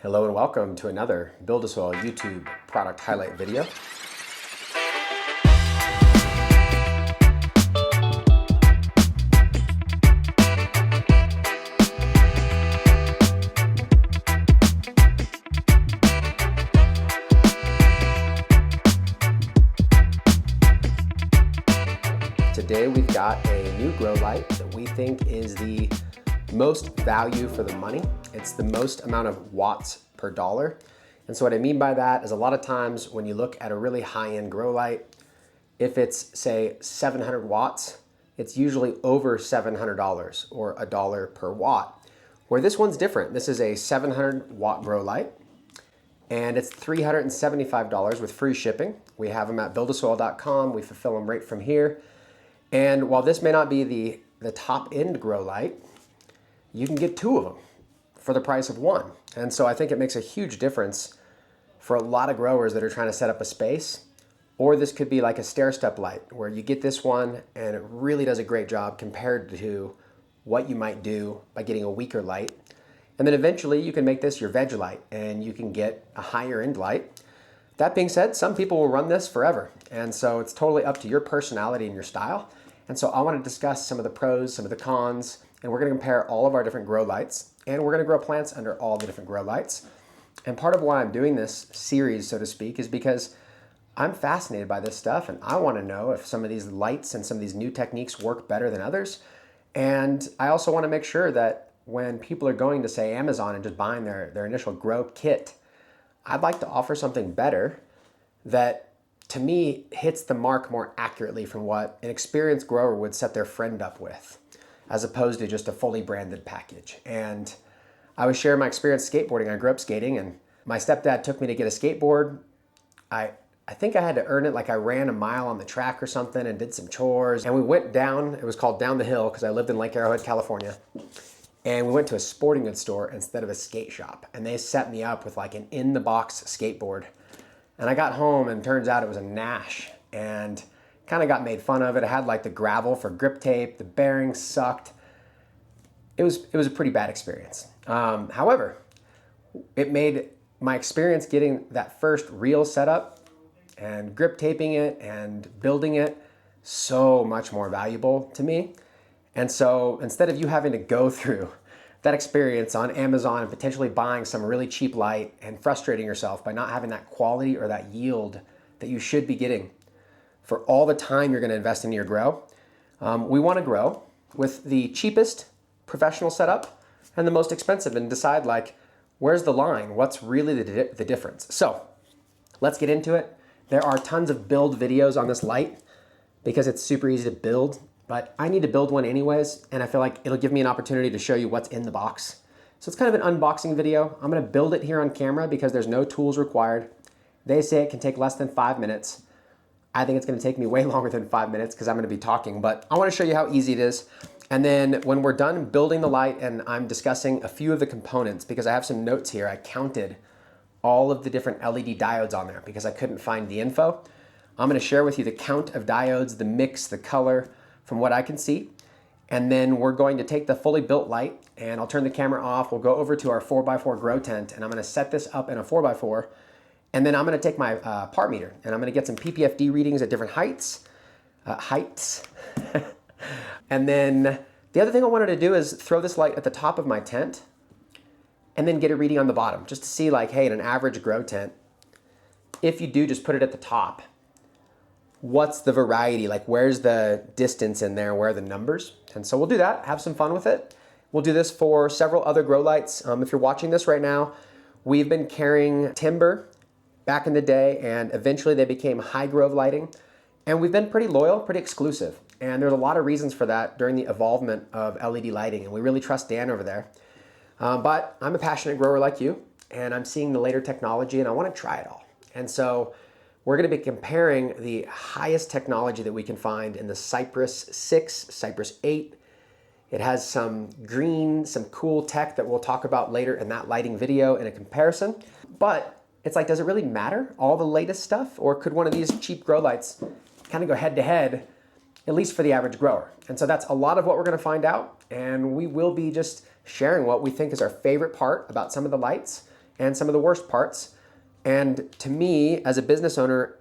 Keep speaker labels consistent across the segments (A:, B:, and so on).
A: Hello and welcome to another BuildASoil YouTube product highlight video. Today we've got a new grow light that we think is the most value for the money. It's the most amount of watts per dollar. And so what I mean by that is a lot of times when you look at a really high-end grow light, if it's say 700 watts, it's usually over $700 or $1 per watt. Where this one's different. This is a 700 watt grow light and it's $375 with free shipping. We have them at buildasoil.com. We fulfill them right from here. And while this may not be the top end grow light, you can get two of them for the price of one. And so I think it makes a huge difference for a lot of growers that are trying to set up a space. Or this could be like a stair step light where you get this one and it really does a great job compared to what you might do by getting a weaker light. And then eventually you can make this your veg light and you can get a higher end light. That being said, some people will run this forever. And so it's totally up to your personality and your style. And so I want to discuss some of the pros, some of the cons, and we're going to compare all of our different grow lights, and we're going to grow plants under all the different grow lights. And part of why I'm doing this series, so to speak, is because I'm fascinated by this stuff, and I want to know if some of these lights and some of these new techniques work better than others. And I also want to make sure that when people are going to, say, Amazon and just buying their initial grow kit, I'd like to offer something better that, to me, hits the mark more accurately from what an experienced grower would set their friend up with, as opposed to just a fully branded package. And I was sharing my experience skateboarding. I grew up skating and my stepdad took me to get a skateboard. I think I had to earn it, like I ran a mile on the track or something and did some chores. And we went down, it was called Down the Hill because I lived in Lake Arrowhead, California. And we went to a sporting goods store instead of a skate shop. And they set me up with like an in-the-box skateboard. And I got home and turns out it was a Nash and kind of got made fun of. It had like the gravel for grip tape, the bearings sucked. It was a pretty bad experience. However, it made my experience getting that first reel setup and grip taping it and building it so much more valuable to me. And so instead of you having to go through that experience on Amazon and potentially buying some really cheap light and frustrating yourself by not having that quality or that yield that you should be getting for all the time you're going to invest in your grow, we want to grow with the cheapest professional setup and the most expensive and decide like, where's the line? What's really the difference? So let's get into it. There are tons of build videos on this light because it's super easy to build, but I need to build one anyways, and I feel like it'll give me an opportunity to show you what's in the box. So it's kind of an unboxing video. I'm going to build it here on camera because there's no tools required. They say it can take less than 5 minutes. I think it's going to take me way longer than 5 minutes because I'm going to be talking, but I want to show you how easy it is. And then when we're done building the light and I'm discussing a few of the components, because I have some notes here, I counted all of the different LED diodes on there because I couldn't find the info. I'm going to share with you the count of diodes, the mix, the color from what I can see. And then we're going to take the fully built light and I'll turn the camera off. We'll go over to our 4x4 grow tent and I'm going to set this up in a 4x4. And then I'm going to take my par meter and I'm going to get some PPFD readings at different heights. And then the other thing I wanted to do is throw this light at the top of my tent and then get a reading on the bottom just to see like, hey, in an average grow tent, if you do just put it at the top, what's the variety? Like where's the distance in there? Where are the numbers? And so we'll do that, have some fun with it. We'll do this for several other grow lights. If you're watching this right now, we've been carrying timber back in the day and eventually they became high grove lighting. And we've been pretty loyal, pretty exclusive. And there's a lot of reasons for that during the evolvement of LED lighting. And we really trust Dan over there. But I'm a passionate grower like you and I'm seeing the later technology and I want to try it all. And so we're going to be comparing the highest technology that we can find in the Cypress 6, Cypress 8. It has some green, some cool tech that we'll talk about later in that lighting video in a comparison. But it's like, does it really matter, all the latest stuff? Or could one of these cheap grow lights kind of go head to head, at least for the average grower? And so that's a lot of what we're going to find out. And we will be just sharing what we think is our favorite part about some of the lights and some of the worst parts. And to me, as a business owner,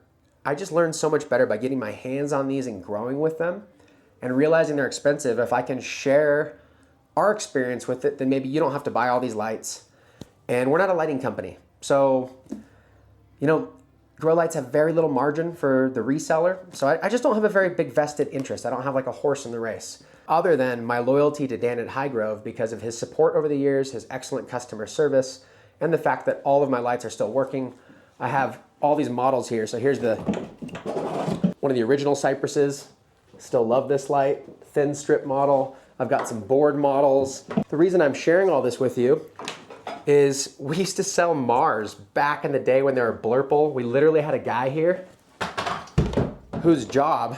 A: I just learned so much better by getting my hands on these and growing with them and realizing they're expensive. If I can share our experience with it, then maybe you don't have to buy all these lights. And we're not a lighting company. So, grow lights have very little margin for the reseller. So I just don't have a very big vested interest. I don't have like a horse in the race, other than my loyalty to Dan at Highgrove because of his support over the years, his excellent customer service, and the fact that all of my lights are still working. I have all these models here. So here's one of the original cypresses. Still love this light, thin strip model. I've got some board models. The reason I'm sharing all this with you is we used to sell Mars back in the day when they were blurple. We literally had a guy here whose job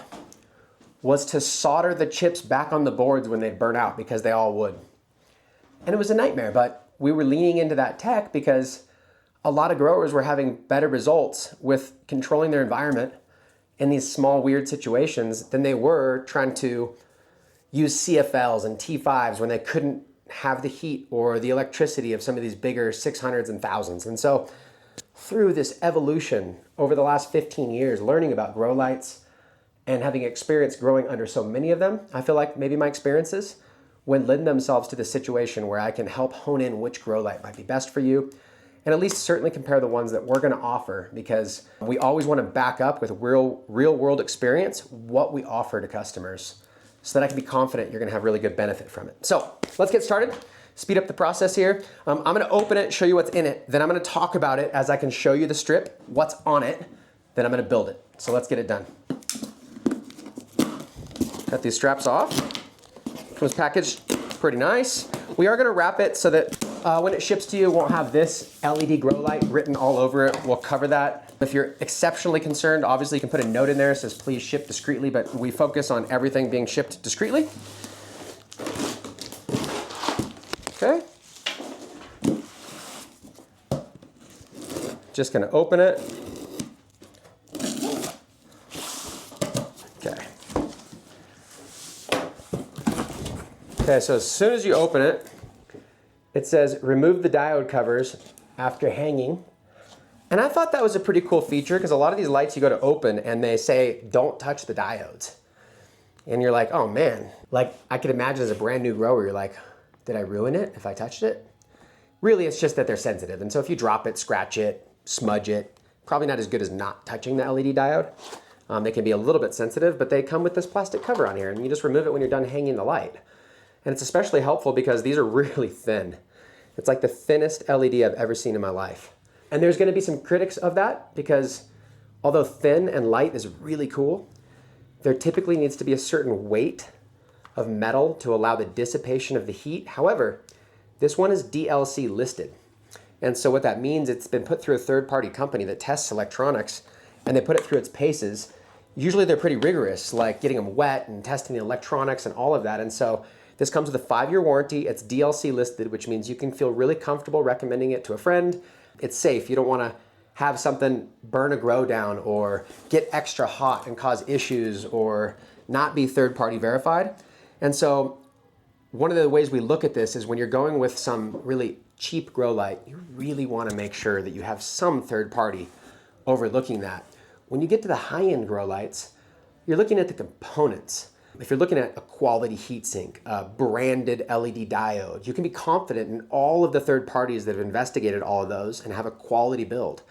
A: was to solder the chips back on the boards when they'd burn out because they all would. And it was a nightmare, but we were leaning into that tech because a lot of growers were having better results with controlling their environment in these small, weird situations than they were trying to use CFLs and T5s when they couldn't have the heat or the electricity of some of these bigger 600s and 1000s. And so through this evolution over the last 15 years, learning about grow lights and having experience growing under so many of them, I feel like maybe my experiences would lend themselves to the situation where I can help hone in which grow light might be best for you, and at least certainly compare the ones that we're gonna offer, because we always wanna back up with real world experience what we offer to customers, so that I can be confident you're gonna have really good benefit from it. So let's get started, speed up the process here. I'm gonna open it, show you what's in it, then I'm gonna talk about it as I can show you the strip, what's on it, then I'm gonna build it. So let's get it done. Cut these straps off. Comes packaged pretty nice. We are gonna wrap it so that when it ships to you, it won't have this LED grow light written all over it. We'll cover that. If you're exceptionally concerned, obviously you can put a note in there that says please ship discreetly, but we focus on everything being shipped discreetly. Okay. Just gonna open it. Okay. Okay, so as soon as you open it, it says remove the diode covers after hanging. And I thought that was a pretty cool feature because a lot of these lights you go to open and they say don't touch the diodes. And you're like, oh man. Like I could imagine as a brand new grower, you're like, did I ruin it if I touched it? Really, it's just that they're sensitive. And so if you drop it, scratch it, smudge it, probably not as good as not touching the LED diode. They can be a little bit sensitive, but they come with this plastic cover on here and you just remove it when you're done hanging the light. And it's especially helpful because these are really thin. It's like the thinnest LED I've ever seen in my life. And there's gonna be some critics of that because although thin and light is really cool, there typically needs to be a certain weight of metal to allow the dissipation of the heat. However, this one is DLC listed. And so what that means, it's been put through a third-party company that tests electronics and they put it through its paces. Usually they're pretty rigorous, like getting them wet and testing the electronics and all of that. And so this comes with a 5-year warranty. It's DLC listed, which means you can feel really comfortable recommending it to a friend. It's safe. You don't want to have something burn a grow down or get extra hot and cause issues or not be third-party verified. And so one of the ways we look at this is when you're going with some really cheap grow light, you really want to make sure that you have some third party overlooking that. When you get to the high-end grow lights, you're looking at the components. If you're looking at a quality heatsink, a branded LED diode, you can be confident in all of the third parties that have investigated all of those and have a quality build.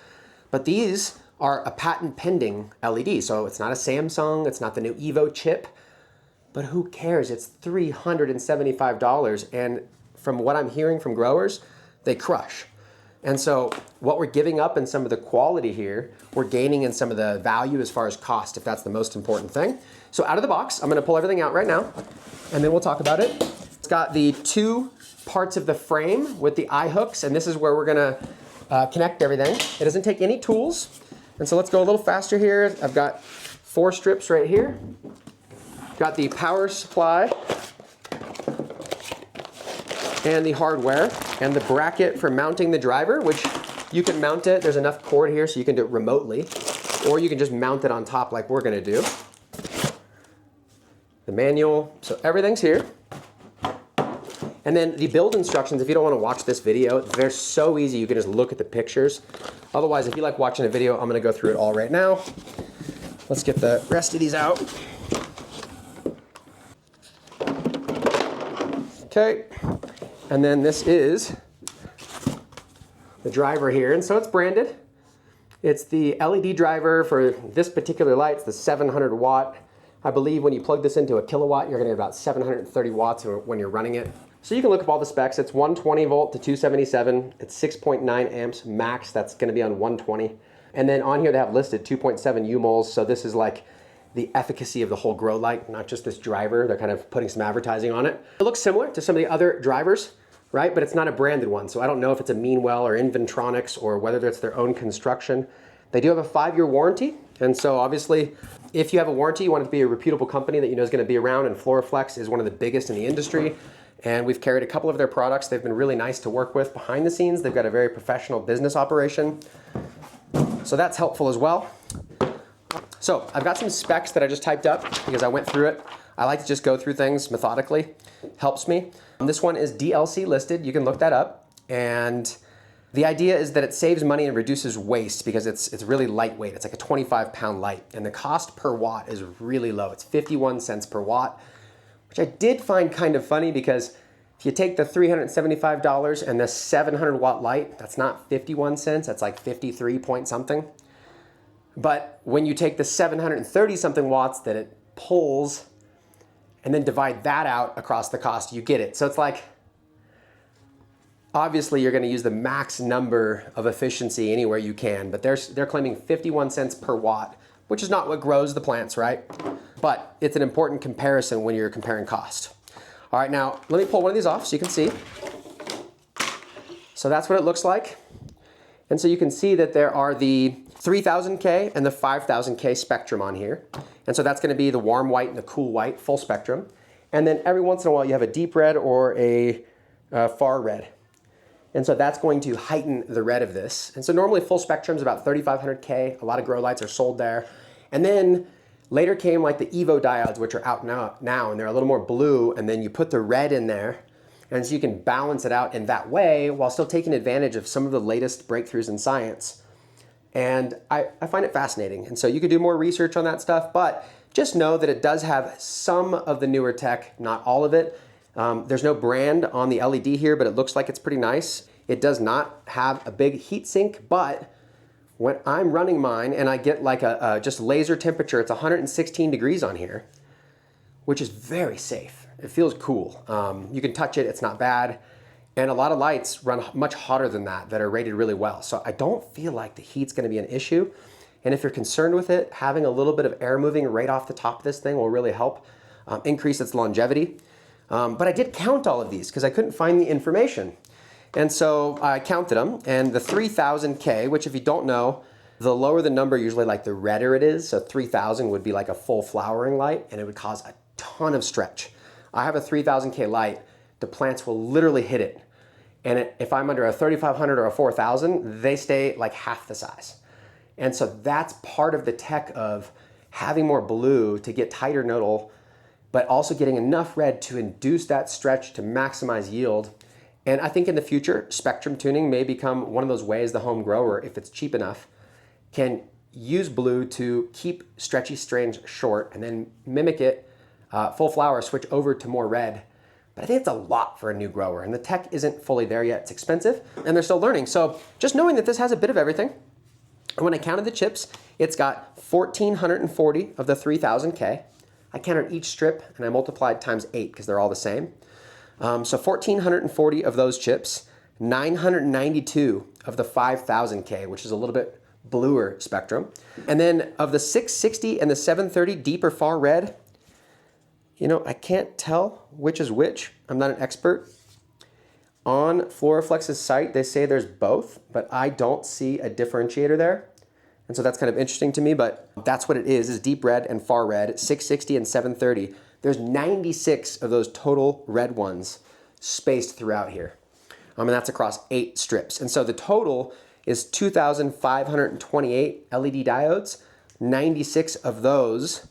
A: But these are a patent pending LED, so it's not a Samsung, it's not the new Evo chip, but who cares? It's $375, and from what I'm hearing from growers, they crush. And so what we're giving up in some of the quality here, we're gaining in some of the value as far as cost, if that's the most important thing. So out of the box, I'm gonna pull everything out right now, and then we'll talk about it. It's got the 2 parts of the frame with the eye hooks, and this is where we're gonna connect everything. It doesn't take any tools. And so let's go a little faster here. I've got 4 strips right here. Got the power supply and the hardware and the bracket for mounting the driver, which you can mount it. There's enough cord here so you can do it remotely, or you can just mount it on top like we're gonna do. The manual, so everything's here. And then the build instructions, if you don't want to watch this video, they're so easy. You can just look at the pictures. Otherwise, if you like watching a video, I'm going to go through it all right now. Let's get the rest of these out. Okay, and then this is the driver here, and so it's branded. It's the LED driver for this particular light. It's the 700 watt. I believe when you plug this into a kilowatt, you're gonna get about 730 watts when you're running it. So you can look up all the specs. It's 120 volt to 277. It's 6.9 amps max. That's gonna be on 120. And then on here they have listed 2.7 U-moles. So this is like the efficacy of the whole grow light, not just this driver. They're kind of putting some advertising on it. It looks similar to some of the other drivers, right? But it's not a branded one. So I don't know if it's a Meanwell or Inventronics or whether it's their own construction. They do have a 5-year warranty. And so obviously, if you have a warranty, you want it to be a reputable company that you know is going to be around, and FLORAFLEX is one of the biggest in the industry. And we've carried a couple of their products. They've been really nice to work with behind the scenes. They've got a very professional business operation. So that's helpful as well. So I've got some specs that I just typed up because I went through it. I like to just go through things methodically. Helps me. This one is DLC listed. You can look that up. And the idea is that it saves money and reduces waste because it's really lightweight. It's like a 25-pound light. And the cost per watt is really low. It's 51 cents per watt, which I did find kind of funny because if you take the $375 and the 700 watt light, that's not 51 cents. That's like 53 point something. But when you take the 730 something watts that it pulls and then divide that out across the cost, you get it. So it's like, obviously you're gonna use the max number of efficiency anywhere you can, but they're claiming 51 cents per watt, which is not what grows the plants, right? But it's an important comparison when you're comparing cost. All right, now let me pull one of these off so you can see. So that's what it looks like. And so you can see that there are the 3000K and the 5000K spectrum on here. And so that's gonna be the warm white and the cool white, full spectrum. And then every once in a while you have a deep red or a far red. And so that's going to heighten the red of this. And so normally full spectrum is about 3500K. A lot of grow lights are sold there. And then later came like the Evo diodes, which are out now, and they're a little more blue, and then you put the red in there. And so you can balance it out in that way while still taking advantage of some of the latest breakthroughs in science. And I find it fascinating. And so you could do more research on that stuff, but just know that it does have some of the newer tech, not all of it. There's no brand on the LED here, but it looks like it's pretty nice. It does not have a big heat sink, but when I'm running mine and I get like a just laser temperature, it's 116 degrees on here, which is very safe. It feels cool. You can touch it, it's not bad. And a lot of lights run much hotter than that are rated really well. So I don't feel like the heat's gonna be an issue. And if you're concerned with it, having a little bit of air moving right off the top of this thing will really help increase its longevity. But I did count all of these because I couldn't find the information. And so I counted them, and the 3000K, which if you don't know, the lower the number, usually like the redder it is. So 3000 would be like a full flowering light, and it would cause a ton of stretch. I have a 3000K light. The plants will literally hit it. And if I'm under a 3500 or a 4000, they stay like half the size. And so that's part of the tech of having more blue to get tighter nodal, but also getting enough red to induce that stretch to maximize yield. And I think in the future, spectrum tuning may become one of those ways the home grower, if it's cheap enough, can use blue to keep stretchy strains short and then mimic it, full flower, switch over to more red. But I think it's a lot for a new grower, and the tech isn't fully there yet. It's expensive, and they're still learning. So just knowing that this has a bit of everything. And when I counted the chips, it's got 1,440 of the 3000K. I counted each strip, and I multiplied times 8 because they're all the same. So 1,440 of those chips, 992 of the 5,000K, which is a little bit bluer spectrum. And then of the 660 and the 730 deep or far red, you know, I can't tell which is which. I'm not an expert. On FLORAFLEX's site, they say there's both, but I don't see a differentiator there. And so that's kind of interesting to me, but that's what it is deep red and far red, 660 and 730. There's 96 of those total red ones spaced throughout here. And that's across 8 strips. And so the total is 2,528 LED diodes. 96 of those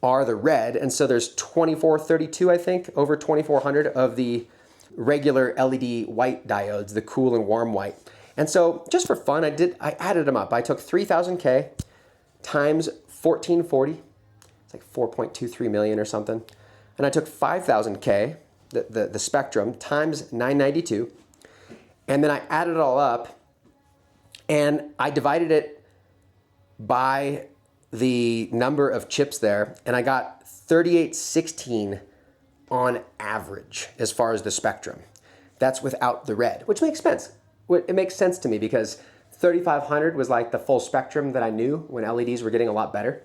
A: are the red. And so there's 2,432, I think, over 2,400 of the regular LED white diodes, the cool and warm white. And so just for fun, I added them up. I took 3000K times 1440, it's like 4.23 million or something. And I took 5000K, the spectrum, times 992. And then I added it all up and I divided it by the number of chips there, and I got 3816 on average as far as the spectrum. That's without the red, which makes sense. It makes sense to me because 3500 was like the full spectrum that I knew when LEDs were getting a lot better.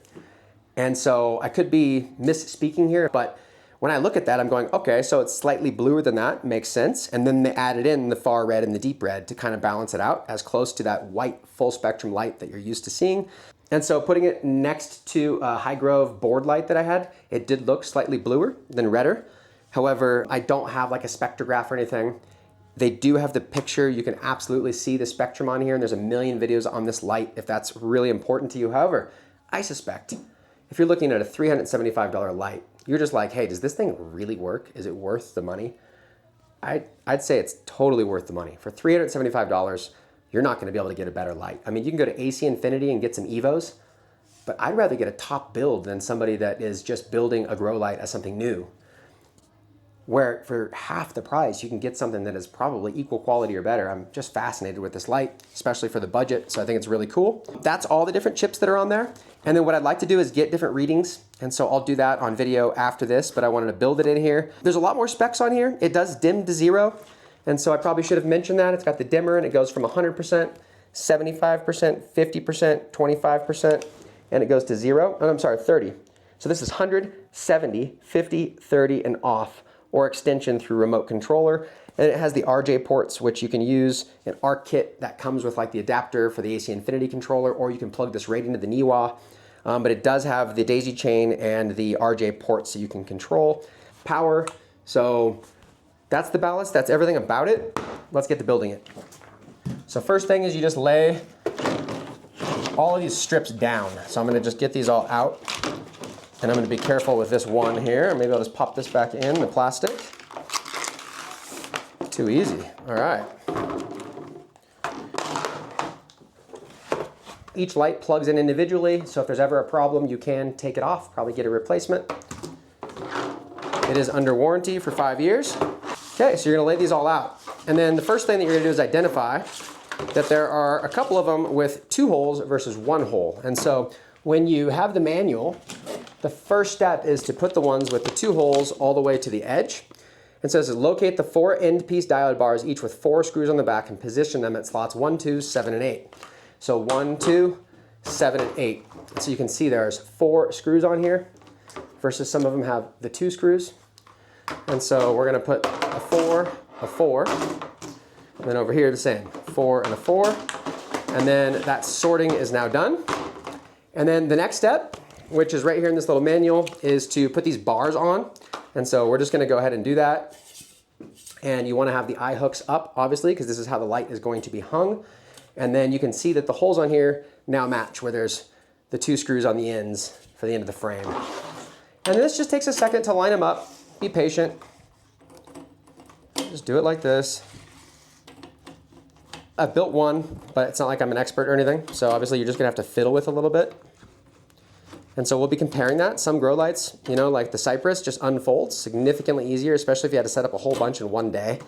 A: And so I could be misspeaking here, but when I look at that, I'm going, okay, so it's slightly bluer than that, makes sense. And then they added in the far red and the deep red to kind of balance it out as close to that white full spectrum light that you're used to seeing. And so putting it next to a High Grove board light that I had, it did look slightly bluer than redder. However, I don't have like a spectrograph or anything. They do have the picture. You can absolutely see the spectrum on here, and there's a million videos on this light if that's really important to you. However, I suspect if you're looking at a $375 light, you're just like, hey, does this thing really work? Is it worth the money? I'd say it's totally worth the money. For $375, you're not gonna be able to get a better light. I mean, you can go to AC Infinity and get some Evos, but I'd rather get a top build than somebody that is just building a grow light as something new, where for half the price, you can get something that is probably equal quality or better. I'm just fascinated with this light, especially for the budget, so I think it's really cool. That's all the different chips that are on there. And then what I'd like to do is get different readings, and so I'll do that on video after this, but I wanted to build it in here. There's a lot more specs on here. It does dim to 0, and so I probably should have mentioned that. It's got the dimmer, and it goes from 100%, 75%, 50%, 25%, and it goes to 0. Oh, I'm sorry, 30. So this is 100, 70, 50, 30, and off, or extension through remote controller. And it has the RJ ports, which you can use an ARC kit that comes with like the adapter for the AC Infinity controller, or you can plug this right into the NIWA. But it does have the daisy chain and the RJ ports so you can control power. So that's the ballast, that's everything about it. Let's get to building it. So first thing is you just lay all of these strips down. So I'm gonna just get these all out, and I'm gonna be careful with this one here. Maybe I'll just pop this back in the plastic. Too easy, all right. Each light plugs in individually, so if there's ever a problem, you can take it off, probably get a replacement. It is under warranty for 5 years. Okay, so you're gonna lay these all out. And then the first thing that you're gonna do is identify that there are a couple of them with 2 holes versus 1 hole. And so when you have the manual, the first step is to put the ones with the 2 holes all the way to the edge. And so it says locate the 4 end piece diode bars, each with 4 screws on the back, and position them at slots 1, 2, 7, and 8. So 1, 2, 7, and 8. So you can see there's 4 screws on here versus some of them have the 2 screws. And so we're gonna put a 4, and then over here the same, 4 and a 4. And then that sorting is now done. And then the next step, which is right here in this little manual, is to put these bars on. And so we're just gonna go ahead and do that. And you wanna have the eye hooks up, obviously, because this is how the light is going to be hung. And then you can see that the holes on here now match, where there's the 2 screws on the ends for the end of the frame. And this just takes a second to line them up. Be patient. Just do it like this. I've built one, but it's not like I'm an expert or anything. So obviously you're just gonna have to fiddle with a little bit. And so we'll be comparing that. Some grow lights, you know, like the Cypress, just unfolds significantly easier, especially if you had to set up a whole bunch in one day.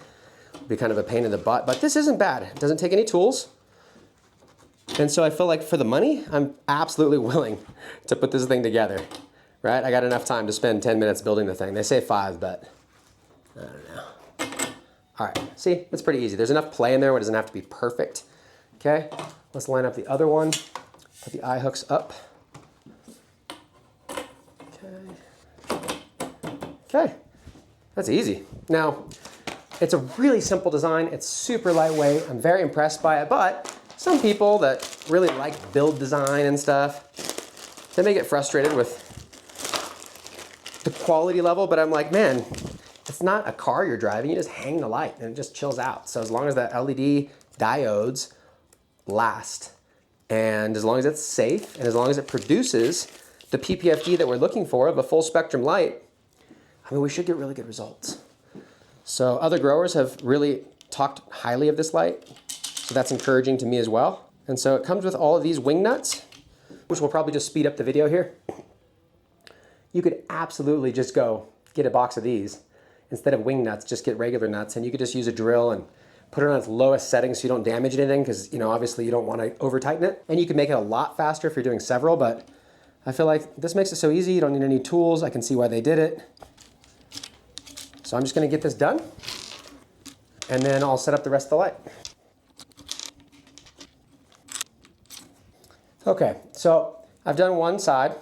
A: It'd be kind of a pain in the butt, but this isn't bad. It doesn't take any tools. And so I feel like for the money, I'm absolutely willing to put this thing together, right? I got enough time to spend 10 minutes building the thing. They say 5, but I don't know. All right, see, it's pretty easy. There's enough play in there where it doesn't have to be perfect. Okay, let's line up the other one. Put the eye hooks up. Okay, that's easy. Now, it's a really simple design. It's super lightweight. I'm very impressed by it, but some people that really like build design and stuff, they may get frustrated with the quality level, but I'm like, man, it's not a car you're driving. You just hang the light and it just chills out. So as long as the LED diodes last, and as long as it's safe, and as long as it produces the PPFD that we're looking for of a full spectrum light, I mean, we should get really good results. So other growers have really talked highly of this light, so that's encouraging to me as well. And so it comes with all of these wing nuts, which will probably just speed up the video here. You could absolutely just go get a box of these. Instead of wing nuts, just get regular nuts, and you could just use a drill and put it on its lowest setting so you don't damage anything, because obviously you don't want to over tighten it. And you can make it a lot faster if you're doing several, but I feel like this makes it so easy. You don't need any tools. I can see why they did it. So I'm just going to get this done, and then I'll set up the rest of the light. Okay, so I've done one side,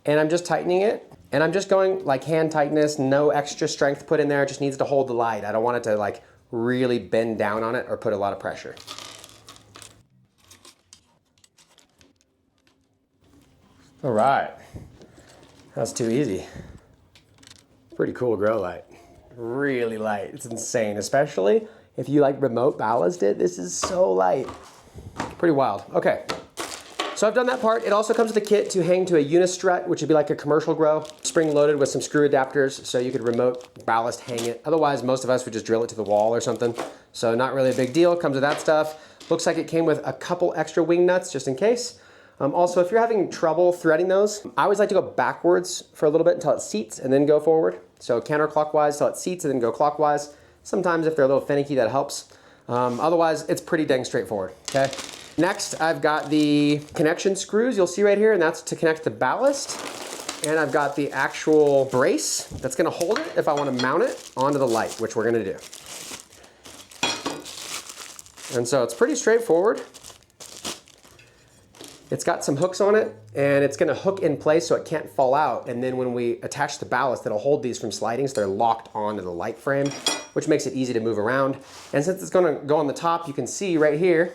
A: and I'm just tightening it, and I'm just going like hand tightness, no extra strength put in there. It just needs to hold the light. I don't want it to like really bend down on it or put a lot of pressure. All right, that's too easy. Pretty cool grow light. Really light, it's insane, especially if you like remote ballast it. This is so light, pretty wild. Okay. So I've done that part. It also comes with a kit to hang to a unistrut, which would be like a commercial grow, spring loaded with some screw adapters, so you could remote ballast hang it. Otherwise, most of us would just drill it to the wall or something. So not really a big deal. Comes with that stuff. Looks like it came with a couple extra wing nuts just in case. Also, if you're having trouble threading those, I always like to go backwards for a little bit until it seats and then go forward. So counterclockwise till it seats and then go clockwise. Sometimes if they're a little finicky, that helps. Otherwise, it's pretty dang straightforward, okay? Next, I've got the connection screws you'll see right here, and that's to connect the ballast. And I've got the actual brace that's gonna hold it if I wanna mount it onto the light, which we're gonna do. And so it's pretty straightforward. It's got some hooks on it, and it's gonna hook in place so it can't fall out. And then when we attach the ballast, it'll hold these from sliding so they're locked onto the light frame, which makes it easy to move around. And since it's gonna go on the top, you can see right here,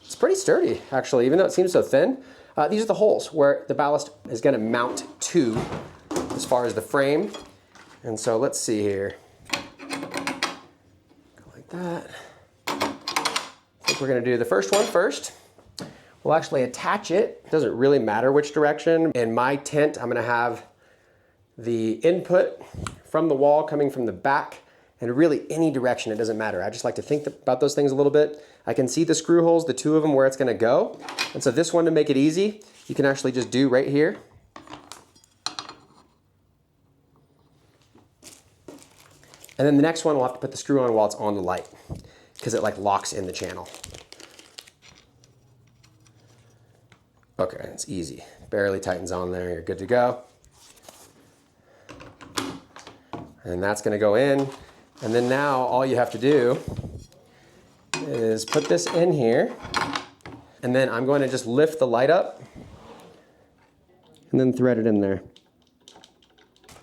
A: it's pretty sturdy, actually, even though it seems so thin. These are the holes where the ballast is gonna mount to as far as the frame. And so let's see here. Go like that. I think we're gonna do the first one first. We'll actually attach it. It doesn't really matter which direction. In my tent, I'm gonna have the input from the wall coming from the back, and really any direction, it doesn't matter. I just like to think about those things a little bit. I can see the screw holes, the two of them, where it's gonna go. And so this one, to make it easy, you can actually just do right here. And then the next one, we'll have to put the screw on while it's on the light, because it like locks in the channel. Okay, it's easy. Barely tightens on there, you're good to go. And that's gonna go in. And then now all you have to do is put this in here. And then I'm going to just lift the light up and then thread it in there.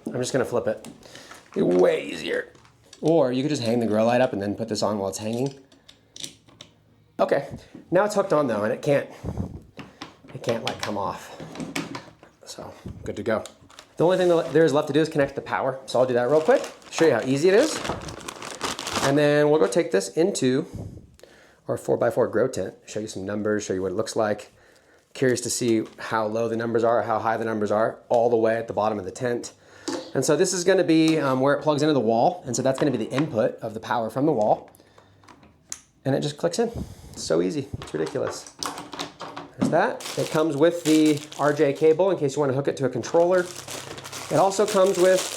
A: I'm just gonna flip it. Be way easier. Or you could just hang the grow light up and then put this on while it's hanging. Okay, now it's hooked on though, and it can't like come off. So good to go. The only thing that there is left to do is connect the power. So I'll do that real quick, show you how easy it is. And then we'll go take this into our 4x4 grow tent, show you some numbers, show you what it looks like. Curious to see how low the numbers are, how high the numbers are, all the way at the bottom of the tent. And so this is gonna be where it plugs into the wall. And so that's gonna be the input of the power from the wall. And it just clicks in. It's so easy, it's ridiculous. There's that. It comes with the RJ cable in case you want to hook it to a controller. It also comes with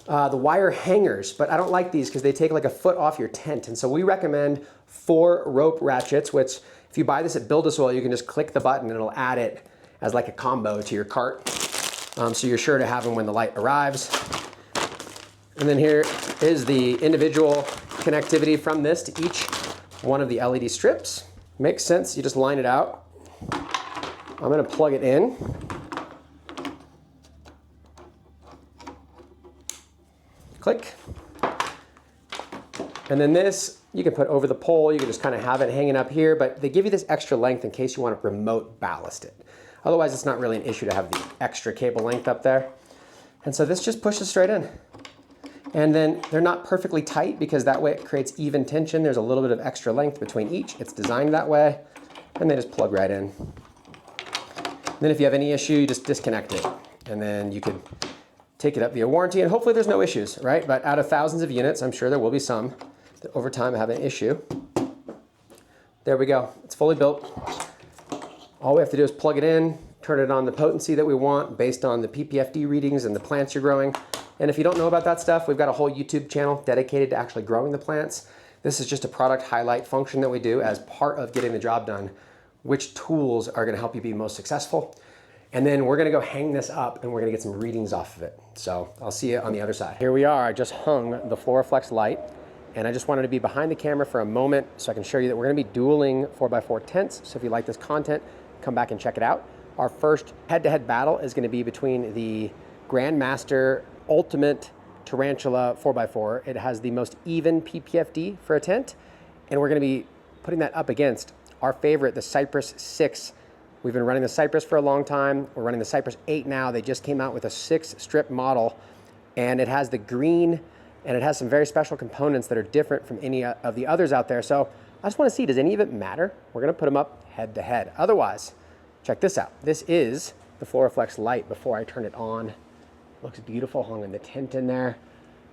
A: the wire hangers, but I don't like these because they take like a foot off your tent. And so we recommend 4 rope ratchets, which if you buy this at BuildASoil, you can just click the button and it'll add it as like a combo to your cart. So you're sure to have them when the light arrives. And then here is the individual connectivity from this to each one of the LED strips. Makes sense, you just line it out. I'm gonna plug it in. Click. And then this, you can put over the pole, you can just kind of have it hanging up here, but they give you this extra length in case you want to remote ballast it. Otherwise, it's not really an issue to have the extra cable length up there. And so this just pushes straight in. And then they're not perfectly tight because that way it creates even tension. There's a little bit of extra length between each. It's designed that way. And they just plug right in. And then if you have any issue, you just disconnect it. And then you could take it up via warranty, and hopefully there's no issues, right? But out of thousands of units, I'm sure there will be some that over time have an issue. There we go. It's fully built. All we have to do is plug it in, turn it on the potency that we want based on the PPFD readings and the plants you're growing. And if you don't know about that stuff, we've got a whole YouTube channel dedicated to actually growing the plants. This is just a product highlight function that we do as part of getting the job done. Which tools are gonna help you be most successful. And then we're gonna go hang this up and we're gonna get some readings off of it. So I'll see you on the other side. Here we are, I just hung the FLORAFLEX light, and I just wanted to be behind the camera for a moment so I can show you that we're gonna be dueling 4x4 tents. So if you like this content, come back and check it out. Our first head-to-head battle is gonna be between the Grandmaster Ultimate Tarantula 4x4. It has the most even PPFD for a tent, and we're gonna be putting that up against our favorite, the Cypress 6. We've been running the Cypress for a long time. We're running the Cypress 8 now. They just came out with a 6-strip model, and it has the green, and it has some very special components that are different from any of the others out there. So I just wanna see, does any of it matter? We're gonna put them up head to head. Otherwise, check this out. This is the FLORAFLEX light before I turn it on. It looks beautiful, hung in the tent in there.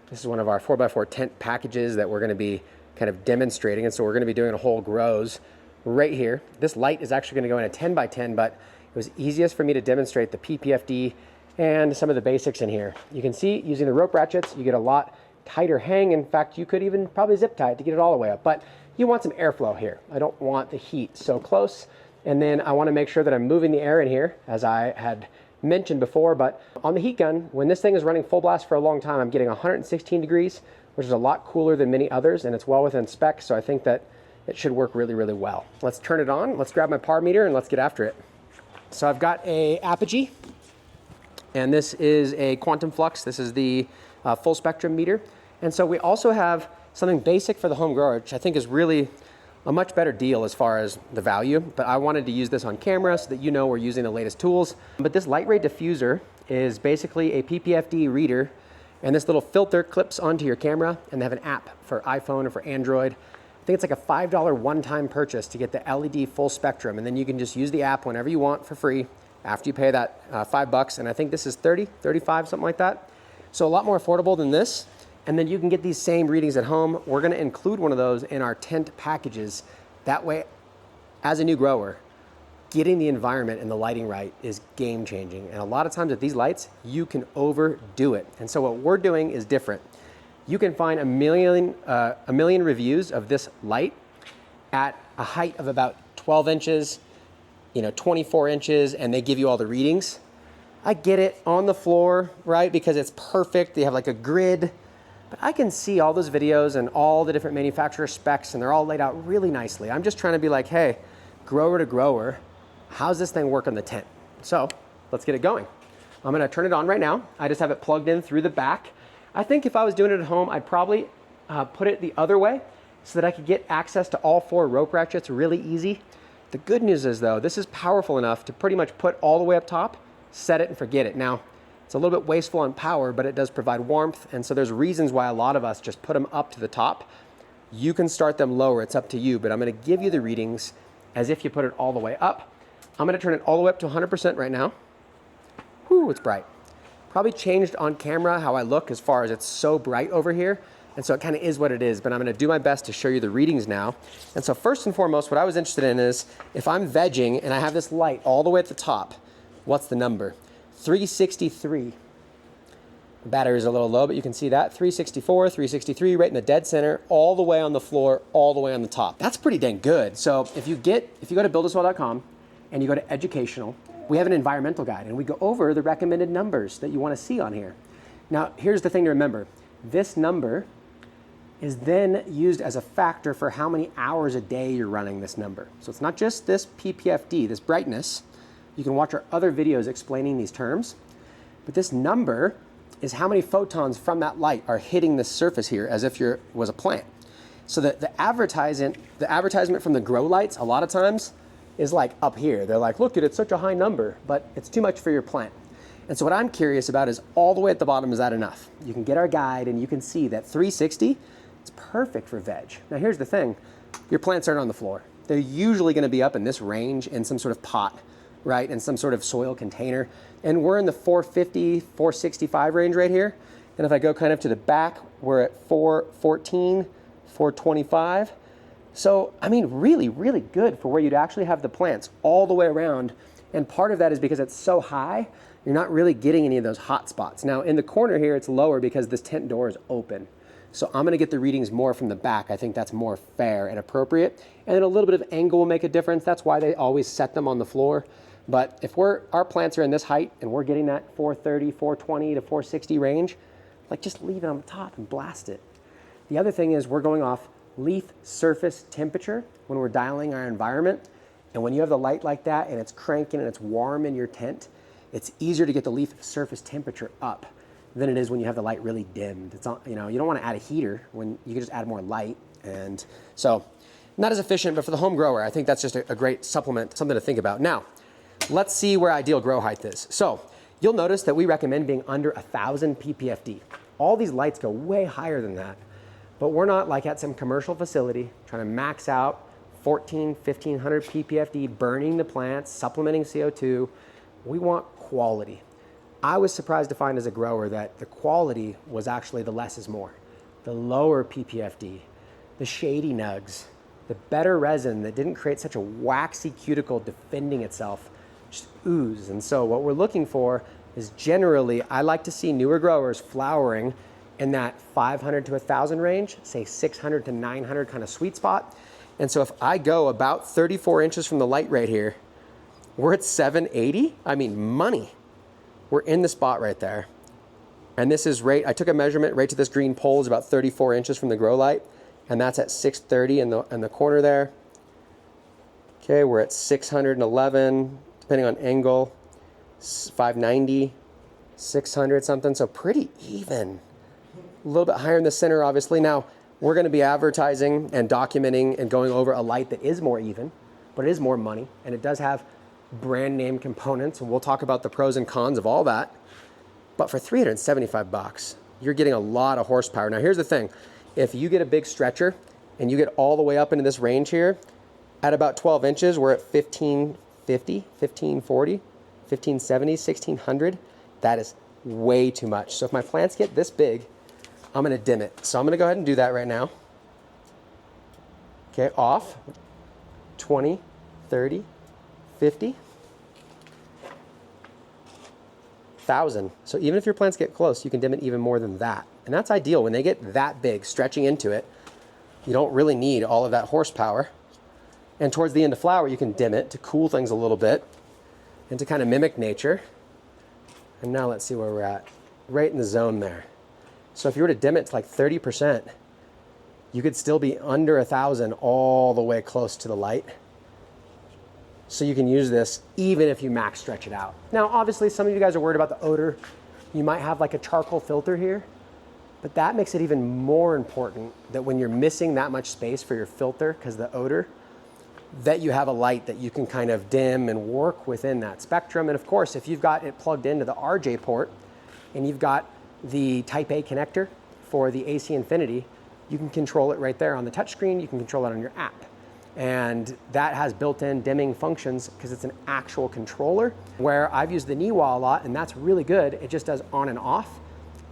A: This is one of our 4x4 tent packages that we're gonna be kind of demonstrating, and so we're gonna be doing a whole grows right here. This light is actually gonna go in a 10x10, but it was easiest for me to demonstrate the PPFD and some of the basics in here. You can see using the rope ratchets, you get a lot tighter hang. In fact, you could even probably zip tie it to get it all the way up, but you want some airflow here. I don't want the heat so close. And then I wanna make sure that I'm moving the air in here, as I had mentioned before, but on the heat gun, when this thing is running full blast for a long time, I'm getting 116 degrees, which is a lot cooler than many others, and it's well within spec, so I think that it should work really, really well. Let's turn it on. Let's grab my par meter and let's get after it. So I've got a Apogee, and this is a quantum flux. This is the full spectrum meter. And so we also have something basic for the home grower, which I think is really a much better deal as far as the value, but I wanted to use this on camera so that you know we're using the latest tools. But this light ray diffuser is basically a PPFD reader, and this little filter clips onto your camera, and they have an app for iPhone or for Android. I think it's like a $5 one-time purchase to get the LED full spectrum, and then you can just use the app whenever you want for free after you pay that $5, and I think this is 30, 35, something like that. So a lot more affordable than this, and then you can get these same readings at home. We're gonna include one of those in our tent packages. That way, as a new grower, getting the environment and the lighting right is game changing. And a lot of times with these lights, you can overdo it. And so what we're doing is different. You can find a million reviews of this light at a height of about 12 inches, 24 inches, and they give you all the readings. I get it on the floor, right? Because it's perfect. They have like a grid, but I can see all those videos and all the different manufacturer specs, and they're all laid out really nicely. I'm just trying to be like, hey, grower to grower, how's this thing work on the tent? So let's get it going. I'm gonna turn it on right now. I just have it plugged in through the back. I think if I was doing it at home, I'd probably put it the other way so that I could get access to all 4 rope ratchets really easy. The good news is though, this is powerful enough to pretty much put all the way up top, set it and forget it. Now, it's a little bit wasteful on power, but it does provide warmth. And so there's reasons why a lot of us just put them up to the top. You can start them lower, it's up to you, but I'm gonna give you the readings as if you put it all the way up. I'm gonna turn it all the way up to 100% right now. Whew, it's bright. Probably changed on camera how I look as far as it's so bright over here. And so it kind of is what it is, but I'm gonna do my best to show you the readings now. And so first and foremost, what I was interested in is if I'm vegging and I have this light all the way at the top, what's the number? 363. The battery is a little low, but you can see that. 364, 363, right in the dead center, all the way on the floor, all the way on the top. That's pretty dang good. So if you go to BuildASoil.com and you go to educational, we have an environmental guide, and we go over the recommended numbers that you want to see on here. Now, here's the thing to remember. This number is then used as a factor for how many hours a day you're running this number. So it's not just this PPFD, this brightness. You can watch our other videos explaining these terms, but this number is how many photons from that light are hitting the surface here as if it was a plant. So the advertisement from the grow lights, a lot of times, is like up here. They're like, look, it's such a high number, but it's too much for your plant. And so what I'm curious about is all the way at the bottom, is that enough? You can get our guide and you can see that 360 is perfect for veg. Now here's the thing, your plants aren't on the floor. They're usually gonna be up in this range in some sort of pot, right, in some sort of soil container. And we're in the 450, 465 range right here. And if I go kind of to the back, we're at 414, 425. So, I mean, really, really good for where you'd actually have the plants all the way around. And part of that is because it's so high, you're not really getting any of those hot spots. Now, in the corner here, it's lower because this tent door is open. So I'm gonna get the readings more from the back. I think that's more fair and appropriate. And then a little bit of angle will make a difference. That's why they always set them on the floor. But if our plants are in this height and we're getting that 430, 420 to 460 range, like just leave it on the top and blast it. The other thing is we're going off leaf surface temperature when we're dialing our environment. And when you have the light like that and it's cranking and it's warm in your tent, it's easier to get the leaf surface temperature up than it is when you have the light really dimmed. It's not, you know, you don't want to add a heater when you can just add more light. And so not as efficient, but for the home grower, I think that's just a great supplement, something to think about. Now, let's see where ideal grow height is. So you'll notice that we recommend being under 1,000 PPFD. All these lights go way higher than that, but we're not like at some commercial facility trying to max out 1,500 PPFD, burning the plants, supplementing CO2. We want quality. I was surprised to find as a grower that the quality was actually the less is more. The lower PPFD, the shady nugs, the better resin that didn't create such a waxy cuticle defending itself, just ooze. And so what we're looking for is generally, I like to see newer growers flowering in that 500 to 1,000 range, say 600 to 900 kind of sweet spot. And so if I go about 34 inches from the light right here, we're at 780. I mean, money. We're in the spot right there. And this is right, I took a measurement right to this green pole, is about 34 inches from the grow light. And that's at 630 in the corner there. Okay, we're at 611, depending on angle, 590, 600 something, so pretty even. A little bit higher in the center, obviously. Now, we're gonna be advertising and documenting and going over a light that is more even, but it is more money, and it does have brand name components, and we'll talk about the pros and cons of all that. But for 375 bucks, you're getting a lot of horsepower. Now, here's the thing. If you get a big stretcher and you get all the way up into this range here, at about 12 inches, we're at 1550, 1540, 1570, 1600. That is way too much. So if my plants get this big, I'm gonna dim it. So I'm gonna go ahead and do that right now. Okay, off, 20, 30, 50, 1,000. So even if your plants get close, you can dim it even more than that. And that's ideal. When they get that big, stretching into it, you don't really need all of that horsepower. And towards the end of flower, you can dim it to cool things a little bit and to kind of mimic nature. And now let's see where we're at. Right in the zone there. So if you were to dim it to like 30%, you could still be under 1,000 all the way close to the light. So you can use this even if you max stretch it out. Now, obviously, some of you guys are worried about the odor. You might have like a charcoal filter here, but that makes it even more important that when you're missing that much space for your filter because of the odor, that you have a light that you can kind of dim and work within that spectrum. And of course, if you've got it plugged into the RJ port and you've got the Type A connector for the AC Infinity, you can control it right there on the touchscreen. You can control it on your app. And that has built-in dimming functions because it's an actual controller, where I've used the Niwa a lot, and that's really good. It just does on and off.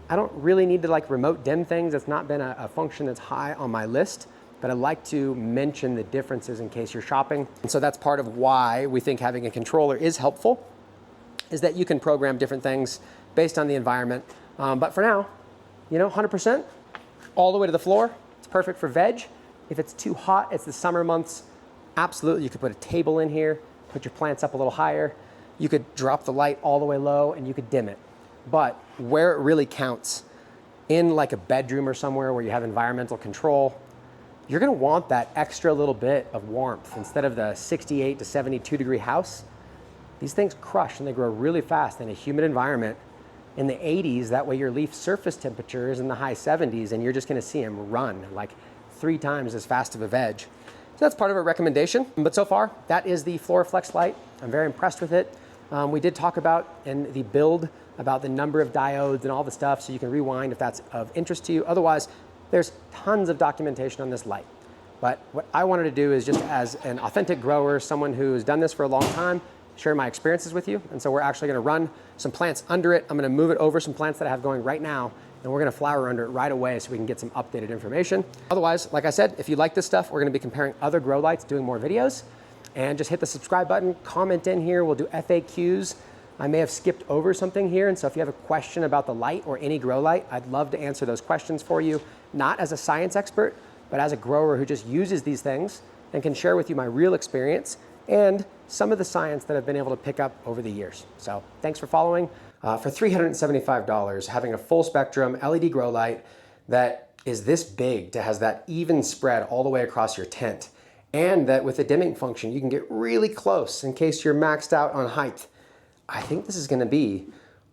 A: I don't really need to like remote dim things. It's not been a function that's high on my list, but I like to mention the differences in case you're shopping. And so that's part of why we think having a controller is helpful, is that you can program different things based on the environment. But for now, you know, 100% all the way to the floor. It's perfect for veg. If it's too hot, it's the summer months, absolutely. You could put a table in here, put your plants up a little higher. You could drop the light all the way low and you could dim it. But where it really counts, in like a bedroom or somewhere where you have environmental control, you're gonna want that extra little bit of warmth. Instead of the 68 to 72 degree house, these things crush and they grow really fast in a humid environment. In the 80s, that way your leaf surface temperature is in the high 70s and you're just gonna see them run like 3 times as fast of a veg. So that's part of our recommendation. But so far, that is the FLORAFLEX light. I'm very impressed with it. We did talk about in the build about the number of diodes and all the stuff, so you can rewind if that's of interest to you. Otherwise, there's tons of documentation on this light. But what I wanted to do is just as an authentic grower, someone who's done this for a long time, share my experiences with you. And so we're actually gonna run some plants under it. I'm gonna move it over some plants that I have going right now, and we're gonna flower under it right away so we can get some updated information. Otherwise, like I said, if you like this stuff, we're gonna be comparing other grow lights, doing more videos, and just hit the subscribe button, comment in here, we'll do FAQs. I may have skipped over something here, and so if you have a question about the light or any grow light, I'd love to answer those questions for you, not as a science expert, but as a grower who just uses these things and can share with you my real experience and some of the science that I've been able to pick up over the years. So thanks for following. For $375, having a full spectrum LED grow light that is this big, that has that even spread all the way across your tent, and that with the dimming function, you can get really close in case you're maxed out on height. I think this is gonna be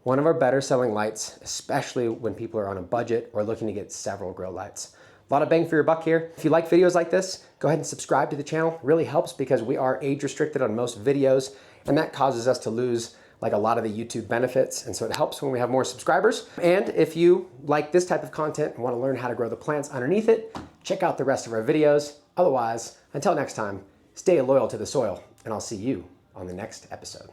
A: one of our better selling lights, especially when people are on a budget or looking to get several grow lights. A lot of bang for your buck here. If you like videos like this, go ahead and subscribe to the channel. It really helps because we are age restricted on most videos, and that causes us to lose like a lot of the YouTube benefits. And so it helps when we have more subscribers. And if you like this type of content and want to learn how to grow the plants underneath it, check out the rest of our videos. Otherwise, until next time, stay loyal to the soil, and I'll see you on the next episode.